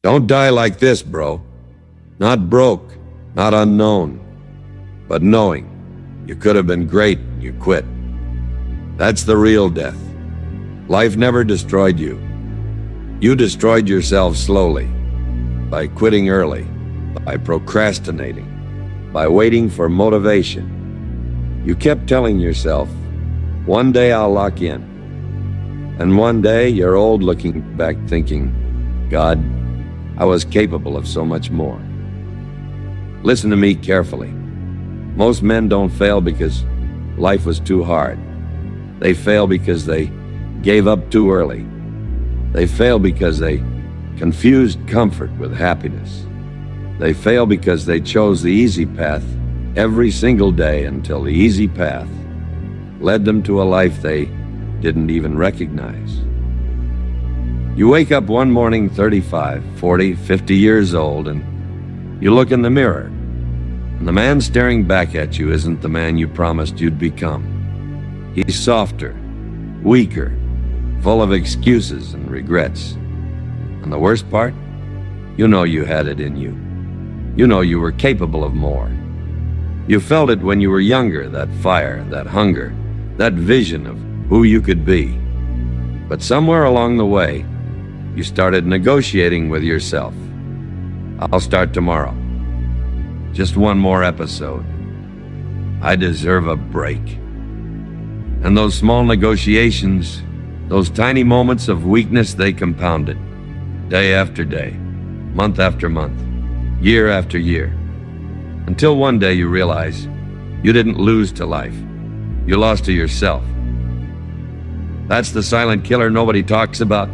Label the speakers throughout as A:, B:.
A: Don't die like this, bro. Not broke, not unknown, but knowing you could have been great and you quit. That's the real death. Life never destroyed you. You destroyed yourself slowly, by quitting early, by procrastinating, by waiting for motivation. You kept telling yourself, one day I'll lock in. And one day you're old looking back thinking, God, I was capable of so much more. Listen to me carefully. Most men don't fail because life was too hard. They fail because they gave up too early. They fail because they confused comfort with happiness. They fail because they chose the easy path every single day until the easy path led them to a life they didn't even recognize. You wake up one morning 35, 40, 50 years old, and you look in the mirror, and the man staring back at you isn't the man you promised you'd become. He's softer, weaker, full of excuses and regrets. And the worst part? You know you had it in you. You know you were capable of more. You felt it when you were younger, that fire, that hunger, that vision of who you could be. But somewhere along the way, you started negotiating with yourself. I'll start tomorrow. Just one more episode. I deserve a break. And those small negotiations, those tiny moments of weakness, they compounded. Day after day, month after month, year after year. Until one day you realize you didn't lose to life. You lost to yourself. That's the silent killer nobody talks about.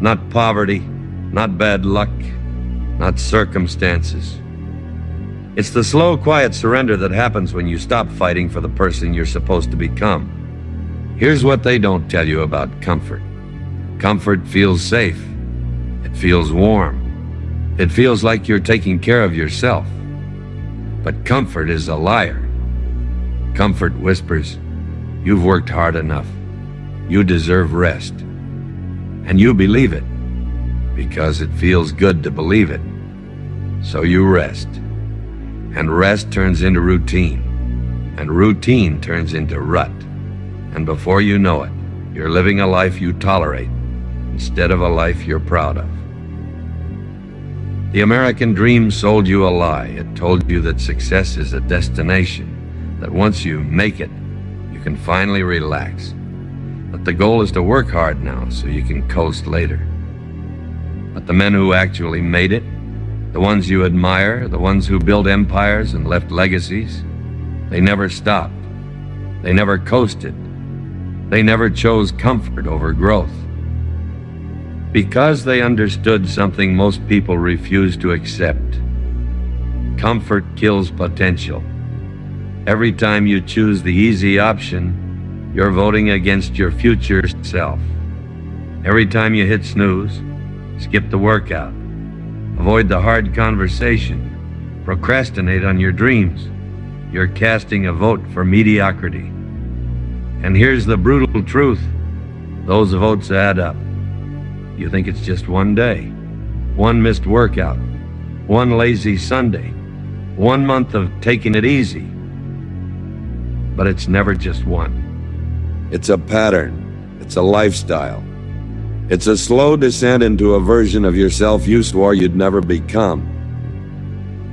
A: Not poverty, not bad luck, not circumstances. It's the slow, quiet surrender that happens when you stop fighting for the person you're supposed to become. Here's what they don't tell you about comfort. Comfort feels safe. It feels warm. It feels like you're taking care of yourself. But comfort is a liar. Comfort whispers, you've worked hard enough. You deserve rest. And you believe it because it feels good to believe it. So you rest. And rest turns into routine. And routine turns into rut. And before you know it, you're living a life you tolerate instead of a life you're proud of. The American dream sold you a lie. It told you that success is a destination, that once you make it, you can finally relax. But the goal is to work hard now so you can coast later. But the men who actually made it, the ones you admire, the ones who built empires and left legacies, they never stopped. They never coasted. They never chose comfort over growth. Because they understood something most people refuse to accept. Comfort kills potential. Every time you choose the easy option, you're voting against your future self. Every time you hit snooze, skip the workout, avoid the hard conversation, procrastinate on your dreams, you're casting a vote for mediocrity. And here's the brutal truth. Those votes add up. You think it's just one day, one missed workout, one lazy Sunday, 1 month of taking it easy. But it's never just one. It's a pattern. It's a lifestyle. It's a slow descent into a version of yourself you swore you'd never become.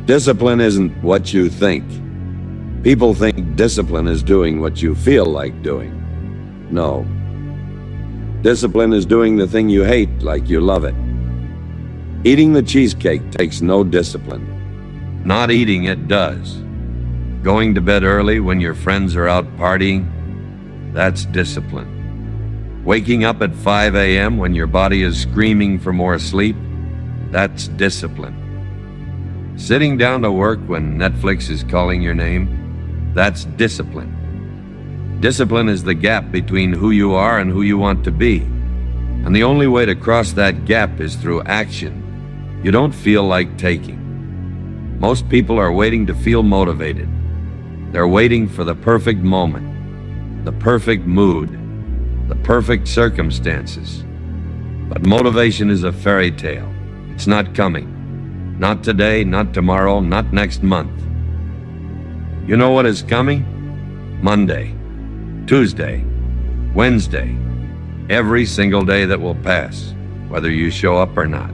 A: Discipline isn't what you think. People think discipline is doing what you feel like doing. No. Discipline is doing the thing you hate like you love it. Eating the cheesecake takes no discipline. Not eating it does. Going to bed early when your friends are out partying, that's discipline. Waking up at 5 a.m. when your body is screaming for more sleep, that's discipline. Sitting down to work when Netflix is calling your name, that's discipline. Discipline is the gap between who you are and who you want to be. And the only way to cross that gap is through action you don't feel like taking. Most people are waiting to feel motivated. They're waiting for the perfect moment, the perfect mood, the perfect circumstances. But motivation is a fairy tale. It's not coming. Not today, not tomorrow, not next month. You know what is coming? Monday, Tuesday, Wednesday, every single day that will pass, whether you show up or not.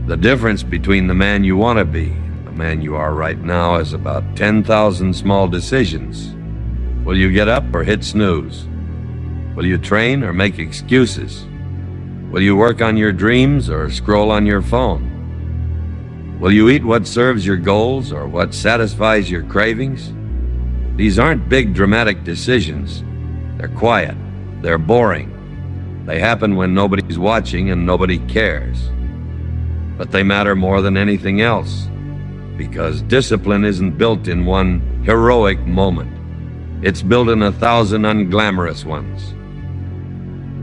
A: The difference between the man you want to be and the man you are right now is about 10,000 small decisions. Will you get up or hit snooze? Will you train or make excuses? Will you work on your dreams or scroll on your phone? Will you eat what serves your goals or what satisfies your cravings? These aren't big dramatic decisions. They're quiet. They're boring. They happen when nobody's watching and nobody cares. But they matter more than anything else, because discipline isn't built in one heroic moment. It's built in 1,000 unglamorous ones.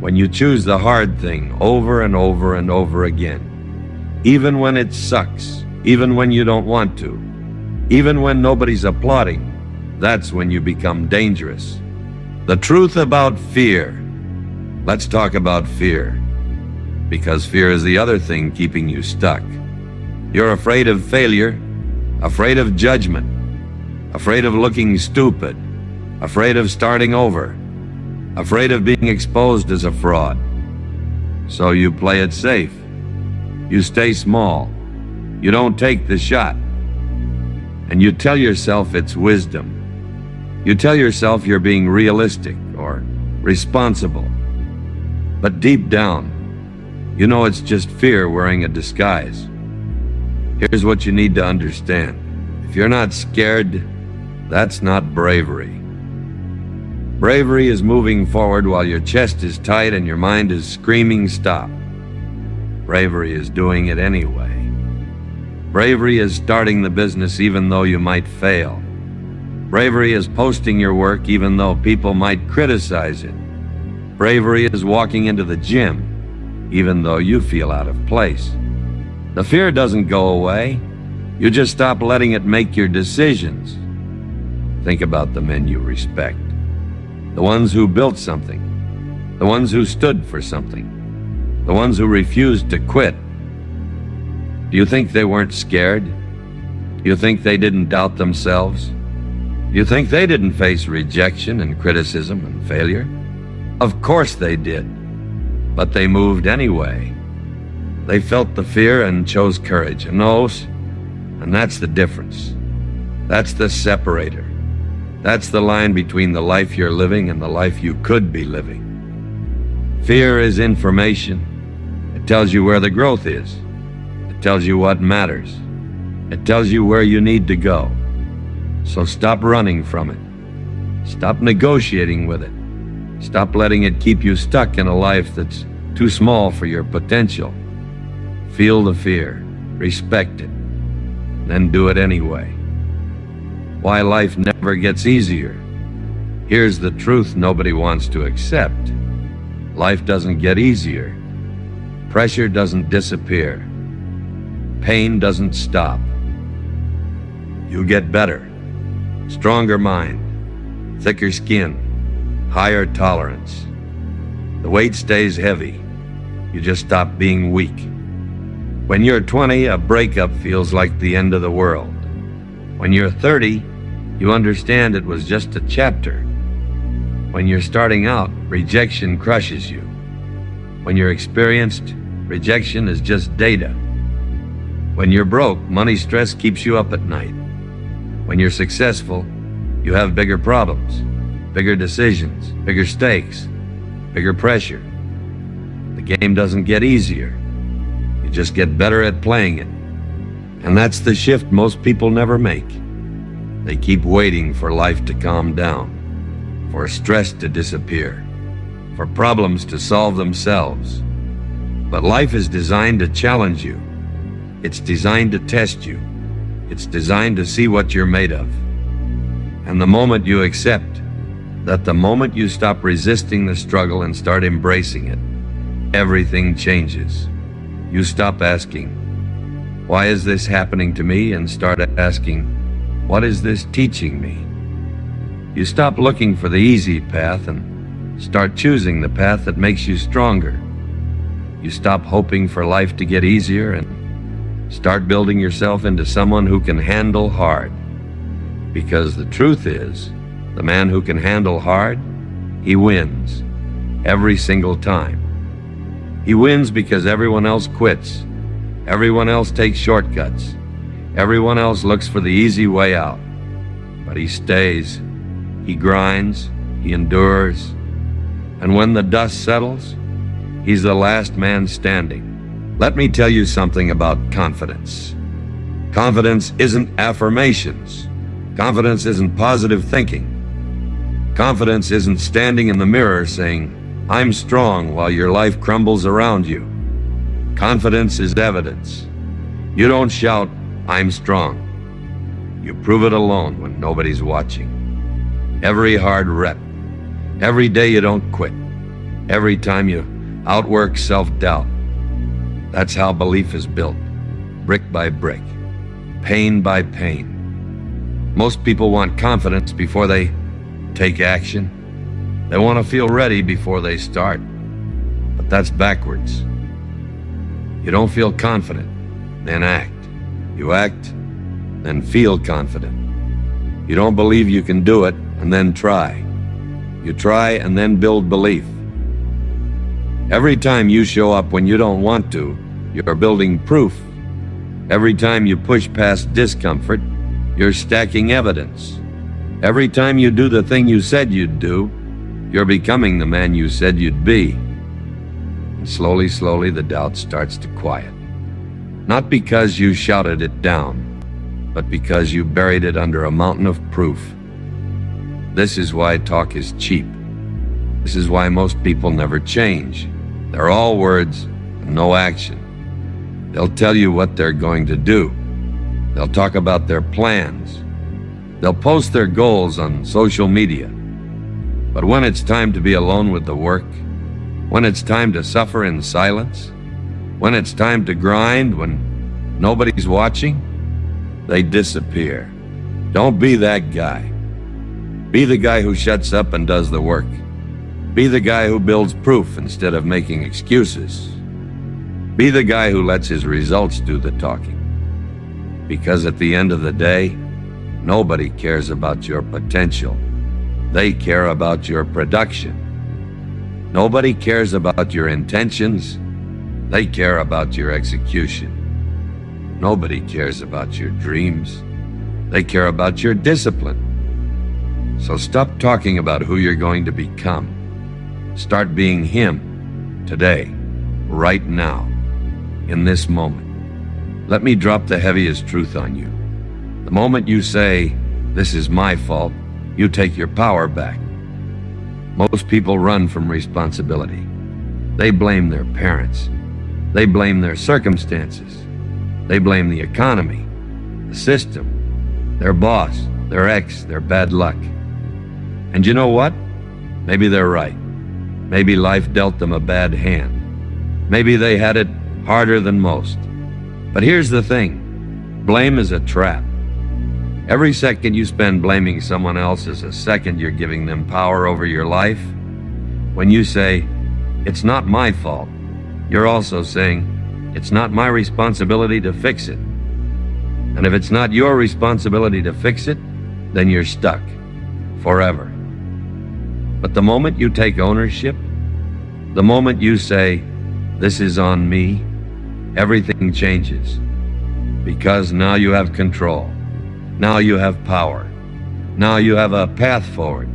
A: When you choose the hard thing over and over and over again, even when it sucks, even when you don't want to, even when nobody's applauding, that's when you become dangerous. The truth about fear. Let's talk about fear. Because fear is the other thing keeping you stuck. You're afraid of failure, afraid of judgment, afraid of looking stupid, afraid of starting over, afraid of being exposed as a fraud. So you play it safe. You stay small. You don't take the shot. And you tell yourself it's wisdom. You tell yourself you're being realistic or responsible. But deep down, you know it's just fear wearing a disguise. Here's what you need to understand. If you're not scared, that's not bravery. Bravery is moving forward while your chest is tight and your mind is screaming stop. Bravery is doing it anyway. Bravery is starting the business even though you might fail. Bravery is posting your work even though people might criticize it. Bravery is walking into the gym even though you feel out of place. The fear doesn't go away. You just stop letting it make your decisions. Think about the men you respect. The ones who built something. The ones who stood for something. The ones who refused to quit. Do you think they weren't scared? Do you think they didn't doubt themselves? Do you think they didn't face rejection and criticism and failure? Of course they did. But they moved anyway. They felt the fear and chose courage. And that's the difference. That's the separator. That's the line between the life you're living and the life you could be living. Fear is information. It tells you where the growth is. It tells you what matters. It tells you where you need to go. So stop running from it. Stop negotiating with it. Stop letting it keep you stuck in a life that's too small for your potential. Feel the fear. Respect it. Then do it anyway. Why life never gets easier. Here's the truth nobody wants to accept. Life doesn't get easier. Pressure doesn't disappear. Pain doesn't stop. You get better. Stronger mind. Thicker skin. Higher tolerance. The weight stays heavy. You just stop being weak. When you're 20, a breakup feels like the end of the world. When you're 30, you understand it was just a chapter. When you're starting out, rejection crushes you. When you're experienced, rejection is just data. When you're broke, money stress keeps you up at night. When you're successful, you have bigger problems, bigger decisions, bigger stakes, bigger pressure. The game doesn't get easier. You just get better at playing it. And that's the shift most people never make. They keep waiting for life to calm down, for stress to disappear, for problems to solve themselves. But life is designed to challenge you. It's designed to test you. It's designed to see what you're made of. And the moment you accept that, the moment you stop resisting the struggle and start embracing it, everything changes. You stop asking, why is this happening to me? And start asking, what is this teaching me? You stop looking for the easy path and start choosing the path that makes you stronger. You stop hoping for life to get easier and start building yourself into someone who can handle hard. Because the truth is, the man who can handle hard, he wins every single time. He wins because everyone else quits. Everyone else takes shortcuts. Everyone else looks for the easy way out. But he stays, he grinds, he endures. And when the dust settles, he's the last man standing. Let me tell you something about confidence. Confidence isn't affirmations. Confidence isn't positive thinking. Confidence isn't standing in the mirror saying, "I'm strong," while your life crumbles around you. Confidence is evidence. You don't shout, "I'm strong." You prove it alone when nobody's watching. Every hard rep, every day you don't quit, every time you outwork self-doubt. That's how belief is built, brick by brick, pain by pain. Most people want confidence before they take action. They want to feel ready before they start. But that's backwards. You don't feel confident, then act. You act, then feel confident. You don't believe you can do it, and then try. You try and then build belief. Every time you show up when you don't want to, you're building proof. Every time you push past discomfort, you're stacking evidence. Every time you do the thing you said you'd do, you're becoming the man you said you'd be. And slowly, slowly, the doubt starts to quiet. Not because you shouted it down, but because you buried it under a mountain of proof. This is why talk is cheap. This is why most people never change. They're all words and no action. They'll tell you what they're going to do. They'll talk about their plans. They'll post their goals on social media. But when it's time to be alone with the work, when it's time to suffer in silence, when it's time to grind, when nobody's watching, they disappear. Don't be that guy. Be the guy who shuts up and does the work. Be the guy who builds proof instead of making excuses. Be the guy who lets his results do the talking. Because at the end of the day, nobody cares about your potential. They care about your production. Nobody cares about your intentions. They care about your execution. Nobody cares about your dreams. They care about your discipline. So stop talking about who you're going to become. Start being him today, right now, in this moment. Let me drop the heaviest truth on you. The moment you say, "This is my fault," you take your power back. Most people run from responsibility. They blame their parents. They blame their circumstances. They blame the economy, the system, their boss, their ex, their bad luck. And you know what? Maybe they're right. Maybe life dealt them a bad hand. Maybe they had it harder than most. But here's the thing. Blame is a trap. Every second you spend blaming someone else is a second you're giving them power over your life. When you say, "It's not my fault," you're also saying, "It's not my responsibility to fix it." And if it's not your responsibility to fix it, then you're stuck forever. But the moment you take ownership, the moment you say, "This is on me," everything changes. Because now you have control. Now you have power. Now you have a path forward.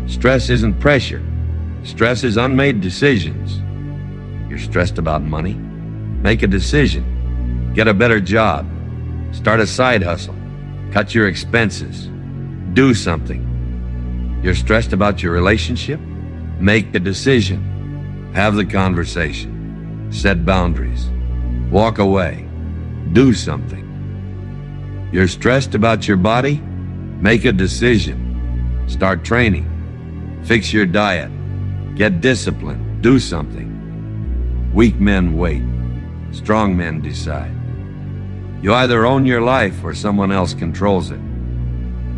A: Stress isn't pressure. Stress is unmade decisions. You're stressed about money? Make a decision. Get a better job. Start a side hustle. Cut your expenses. Do something. You're stressed about your relationship? Make a decision. Have the conversation. Set boundaries. Walk away. Do something. You're stressed about your body? Make a decision. Start training. Fix your diet. Get disciplined. Do something. Weak men wait. Strong men decide. You either own your life or someone else controls it.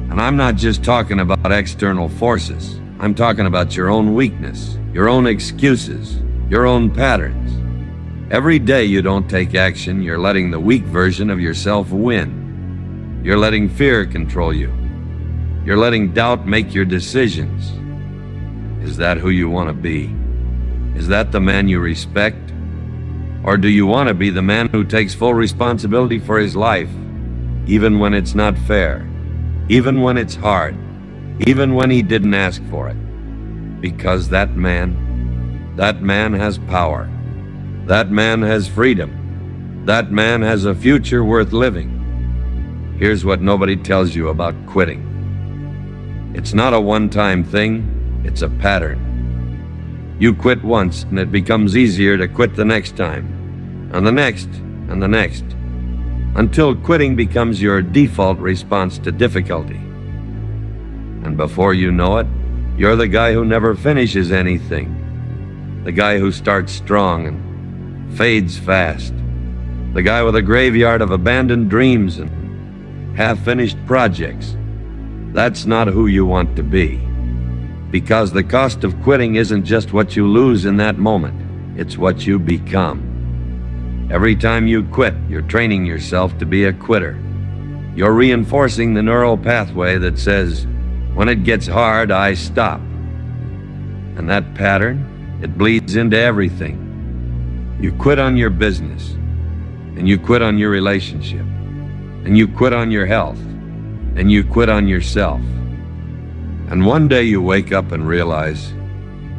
A: And I'm not just talking about external forces. I'm talking about your own weakness, your own excuses, your own patterns. Every day you don't take action, you're letting the weak version of yourself win. You're letting fear control you. You're letting doubt make your decisions. Is that who you want to be? Is that the man you respect? Or do you want to be the man who takes full responsibility for his life, even when it's not fair, even when it's hard, even when he didn't ask for it? Because that man has power. That man has freedom. That man has a future worth living. Here's what nobody tells you about quitting. It's not a one-time thing, it's a pattern. You quit once, and it becomes easier to quit the next time, and the next, and the next, until quitting becomes your default response to difficulty. And before you know it, you're the guy who never finishes anything, the guy who starts strong and fades fast, the guy with a graveyard of abandoned dreams and half-finished projects. That's not who you want to be. Because the cost of quitting isn't just what you lose in that moment, it's what you become. Every time you quit, you're training yourself to be a quitter. You're reinforcing the neural pathway that says, when it gets hard, I stop. And that pattern, it bleeds into everything. You quit on your business, and you quit on your relationship, and you quit on your health, and you quit on yourself. And one day you wake up and realize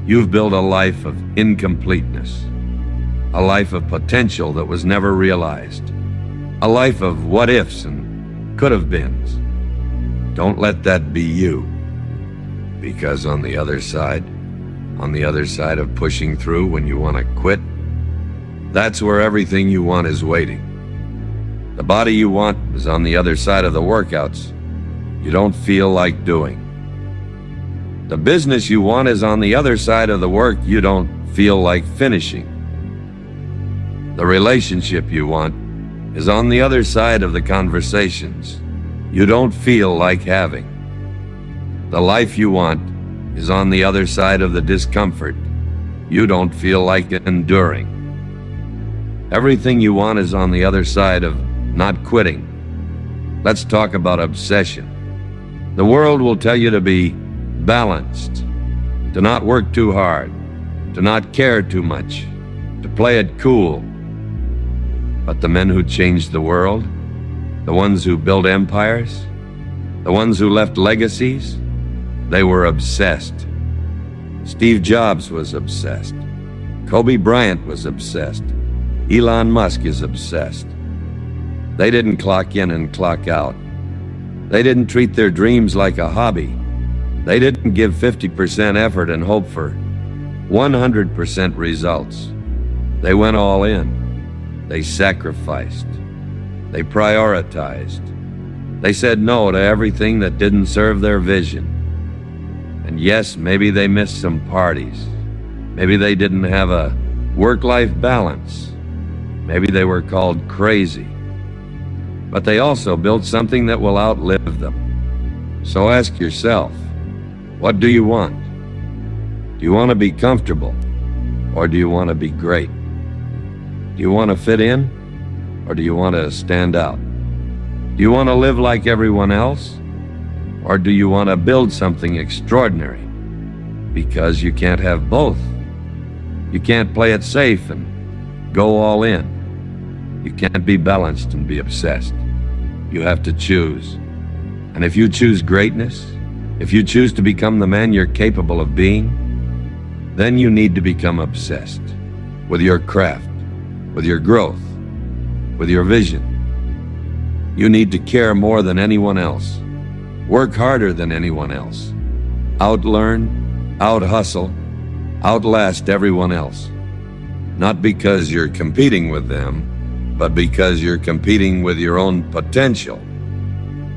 A: you've built a life of incompleteness, a life of potential that was never realized, a life of what-ifs and could-have-beens. Don't let that be you, because on the other side of pushing through when you want to quit, that's where everything you want is waiting. The body you want is on the other side of the workouts you don't feel like doing. The business you want is on the other side of the work you don't feel like finishing. The relationship you want is on the other side of the conversations you don't feel like having. The life you want is on the other side of the discomfort you don't feel like enduring. Everything you want is on the other side of not quitting. Let's talk about obsession. The world will tell you to be balanced, to not work too hard, to not care too much, to play it cool. But the men who changed the world, the ones who built empires, the ones who left legacies, they were obsessed. Steve Jobs was obsessed. Kobe Bryant was obsessed. Elon Musk is obsessed. They didn't clock in and clock out. They didn't treat their dreams like a hobby. They didn't give 50% effort and hope for 100% results. They went all in. They sacrificed. They prioritized. They said no to everything that didn't serve their vision. And yes, maybe they missed some parties. Maybe they didn't have a work-life balance. Maybe they were called crazy. But they also built something that will outlive them. So ask yourself, what do you want? Do you want to be comfortable, or do you want to be great? Do you want to fit in, or do you want to stand out? Do you want to live like everyone else, or do you want to build something extraordinary? Because you can't have both. You can't play it safe and go all in. You can't be balanced and be obsessed. You have to choose. And if you choose greatness, if you choose to become the man you're capable of being, then you need to become obsessed with your craft, with your growth, with your vision. You need to care more than anyone else, work harder than anyone else, outlearn, out-hustle, outlast everyone else. Not because you're competing with them, but because you're competing with your own potential.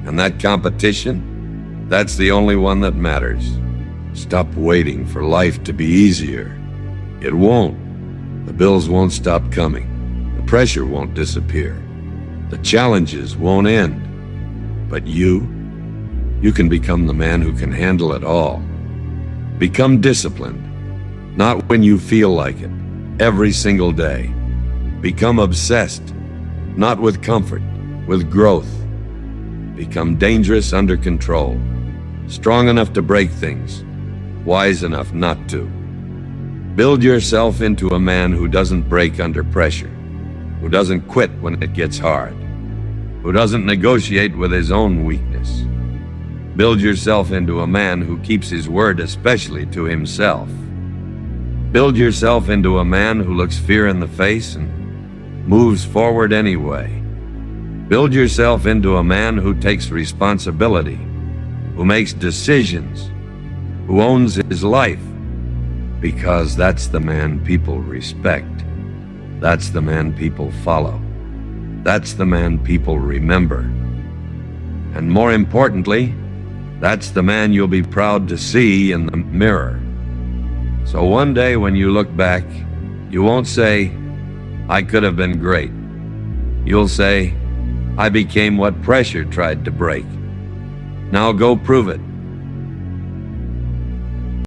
A: And that competition, that's the only one that matters. Stop waiting for life to be easier. It won't. The bills won't stop coming. The pressure won't disappear. The challenges won't end. But you can become the man who can handle it all. Become disciplined, not when you feel like it, every single day. Become obsessed, not with comfort, with growth. Become dangerous under control, strong enough to break things, wise enough not to. Build yourself into a man who doesn't break under pressure, who doesn't quit when it gets hard, who doesn't negotiate with his own weakness. Build yourself into a man who keeps his word, especially to himself. Build yourself into a man who looks fear in the face and moves forward anyway. Build yourself into a man who takes responsibility, who makes decisions, who owns his life, because that's the man people respect. That's the man people follow. That's the man people remember. And more importantly, that's the man you'll be proud to see in the mirror. So one day when you look back, you won't say, "I could have been great." You'll say, "I became what pressure tried to break." Now go prove it.